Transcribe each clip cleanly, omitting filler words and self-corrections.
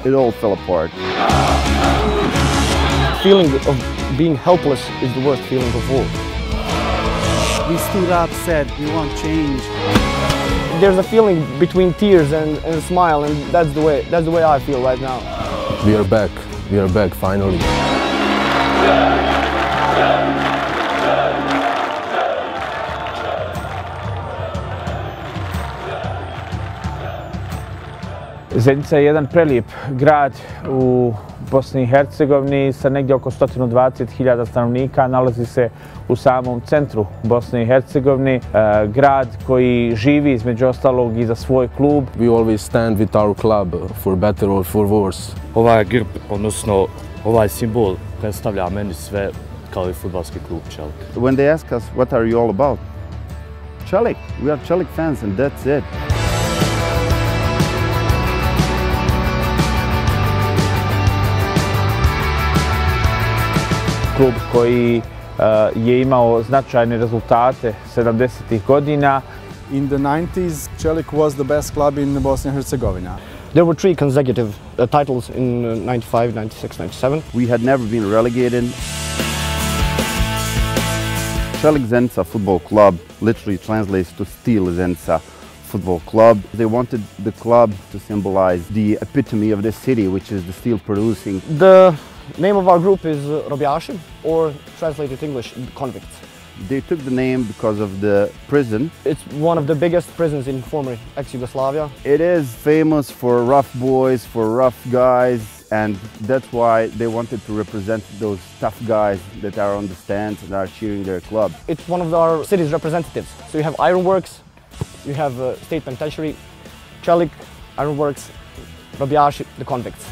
it all fell apart. Feeling of being helpless is the worst feeling of all. We stood up, said we want change. There's a feeling between tears and a smile, and that's the way I feel right now. We are back finally. Zenica je jedan prelijep grad u Bosni i Hercegovini sa negdje oko 120.000 stanovnika, nalazi se u samom centru Bosne i Hercegovine, grad koji živi između ostalog i za svoj klub. We always stand with our club for better or for worse. Ovaj grb, odnosno ovaj simbol predstavlja meni sve kao i fudbalski klub Čelik. When they ask us what are you all about? Čelik, we are Čelik fans and that's it. Klub koji je imao značajne rezultate 70-ih godina. In the 90s, Čelik was the best club in Bosnia and Herzegovina. There were 3 consecutive titles in 95, 96, 97. We had never been relegated. Čelik Zenica Football Club literally translates to Steel Zenica Football Club. They wanted the club to symbolize the epitome of the city, which is the steel producing. The name of our group is Robijaši, or translated to English, Convicts. They took the name because of the prison. It's one of the biggest prisons in former ex-Yugoslavia. It is famous for rough boys, for rough guys, and that's why they wanted to represent those tough guys that are on the stands and are cheering their club. It's one of our city's representatives. So you have ironworks, you have state penitentiary, Čelik, ironworks, Robijaši, the convicts.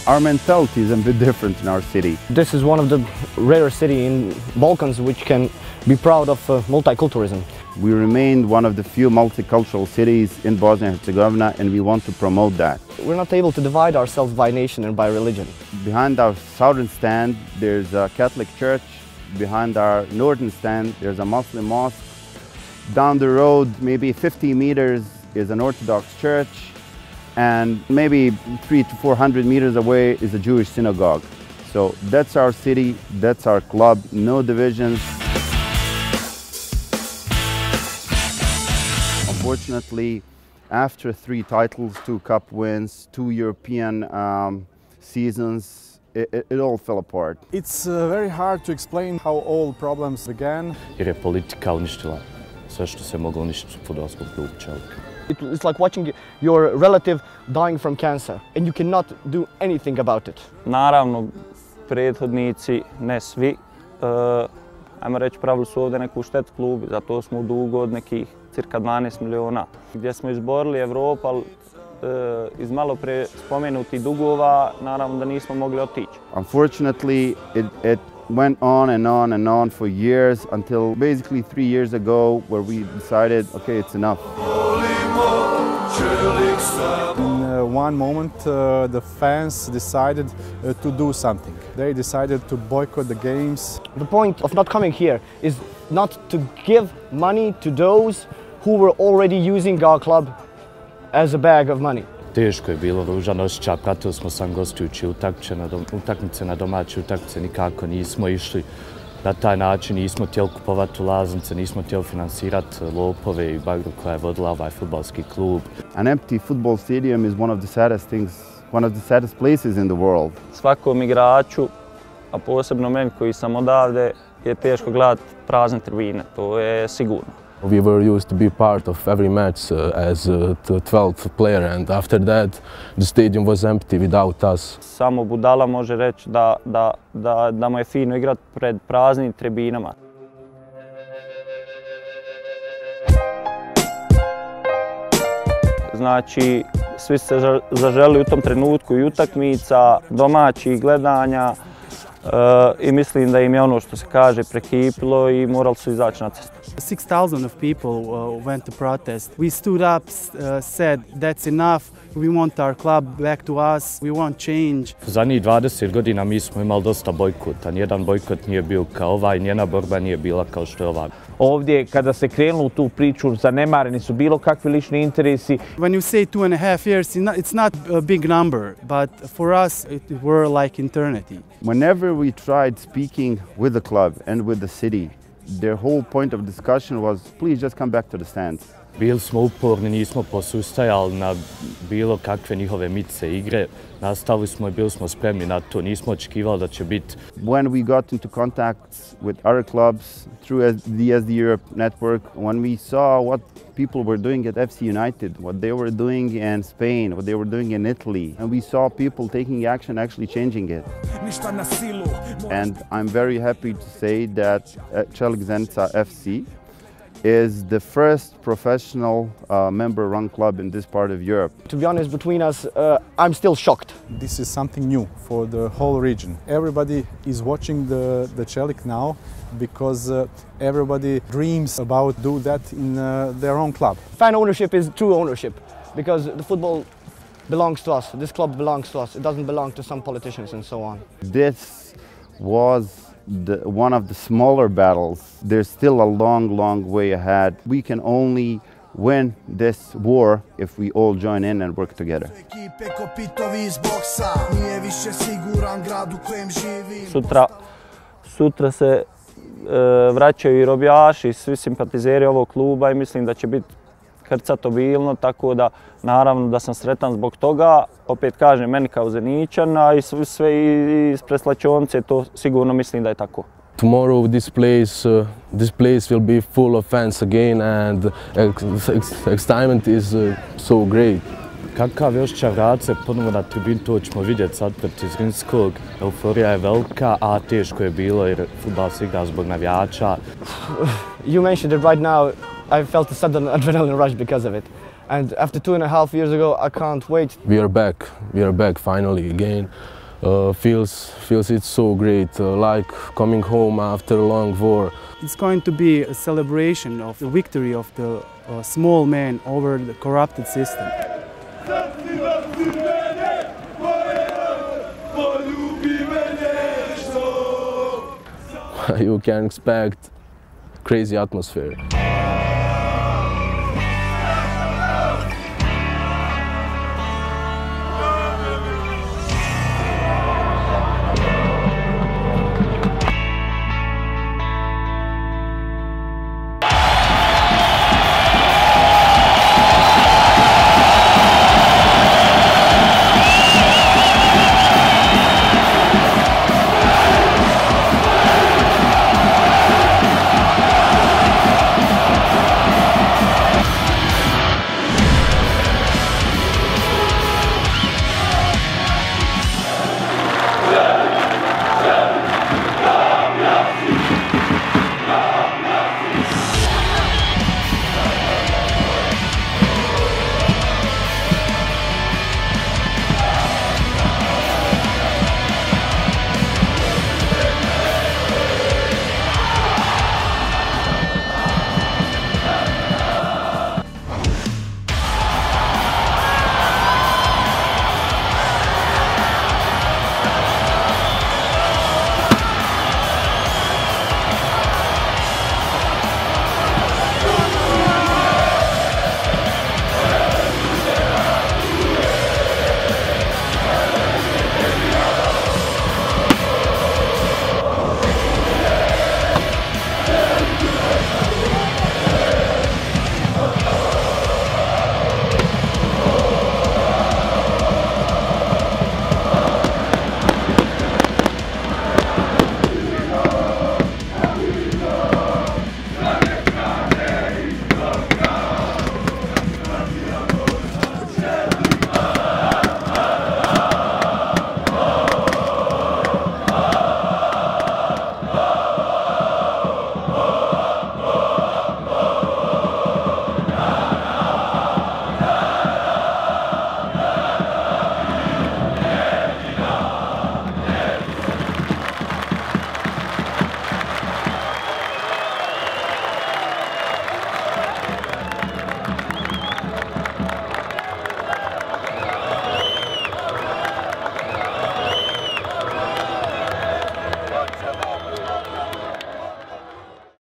Our mentality is a bit different in our city. This is one of the rare cities in Balkans which can be proud of multiculturalism. We remained one of the few multicultural cities in Bosnia and Herzegovina, and we want to promote that. We're not able to divide ourselves by nation and by religion. Behind our southern stand, there's a Catholic church. Behind our northern stand, there's a Muslim mosque. Down the road, maybe 50 meters, is an Orthodox church. And maybe 300 to 400 meters away is a Jewish synagogue. So that's our city, that's our club, no divisions. Unfortunately, after 3 titles, 2 cup wins, 2 European seasons, it all fell apart. It's very hard to explain how all problems began. Jer je politika uništila sve što se moglo uništiti u fudbalskom klubu Čelik. It's like watching your relative dying from cancer and you cannot do anything about it. Naravno, prethodnici, ne svi, ajmo reći, pravili su ovdje neku štetu klubu, zato smo u dugu od nekih cirka 12 miliona. Gdje smo izborili Evropu, ali iz malo pre spomenutih dugova, naravno da nismo mogli otići. Unfortunately, it went on and on and on for years until basically 3 years ago where we decided, okay, it's enough. In one moment, the fans decided to do something. They decided to boycott the games. The point of not coming here is not to give money to those who were already using our club as a bag of money. Teško je bilo, ružan osjećaj, pratili smo sam gostujući utakmice na domaće utakmice, nikako nismo išli na taj način, nismo htjeli kupovati ulaznice, nismo htjeli finansirati lopove i bagru koja je vodila ovaj fudbalski klub. An empty football stadium is one of the saddest things, one of the saddest places in the world. Svakom igraču, a posebno meni koji sam odavde, je teško gledati prazne tribine, to je sigurno. We were used to be part of every match as the 12th player, and after that the stadium was empty without us. Samo budala može reći da mu je fino igrati pred praznim tribinama. Znači, svi se zaželi u tom trenutku i utakmica, domaćih gledanja, i mislim da im je ono što se kaže prekipilo i morali su izaći na cestu. 6,000 of people went to protest. We stood up, said that's enough, We want our club back to us. We want change. Zadnjih 20 godina mi smo imali dosta bojkota. Nijedan bojkot nije bio kao ovaj, nijedna borba nije bila kao što je ova. Ovdje, kada se krenulo u tu priču, zanemareni su bilo kakvi lični interesi. When you say 2.5 years, it's not a big number, but for us it were like eternity. Whenever we tried speaking with the club and with the city, their whole point of discussion was, please just come back to the stands. Bili smo uporni, nismo posustajali na bilo kakve njihove mice igre. Nastavili smo i bili smo spremni na to, nismo očekivali da će biti. When we got into contacts with other clubs through the SD Europe network, when we saw what people were doing at FC United, what they were doing in Spain, what they were doing in Italy, and we saw people taking action, actually changing it. And I'm very happy to say that Zenica FC is the first professional member-run club in this part of Europe. To be honest, between us, I'm still shocked. This is something new for the whole region. Everybody is watching the Čelik now because everybody dreams about do that in their own club. Fan ownership is true ownership because the football belongs to us. This club belongs to us. It doesn't belong to some politicians and so on. This was one of the smaller battles. There's still a long way ahead. We can only win this war if we all join in and work together. Sutra se vraćaju i Robijaši, svi simpatizeri ovog kluba i mislim da će biti krcato bilno, tako da naravno da sam sretan zbog toga. Opet kažem, meni kao Zeničana i sve iz Preslačonce, to sigurno mislim da je tako. Tomorrow this place will be full of fans again and excitement is so great. Kakav je osjećaj vratiti se ponovo na tribinu, to ćemo vidjeti sad protiv Zrinskog. Euforija je velika, a teško je bilo jer fudbal se igra zbog navijača. You mentioned it right now. I felt a sudden adrenaline rush because of it. And after 2.5 years ago, I can't wait. We are back finally again. Feels it's so great, like coming home after a long war. It's going to be a celebration of the victory of the small man over the corrupted system. You can expect crazy atmosphere.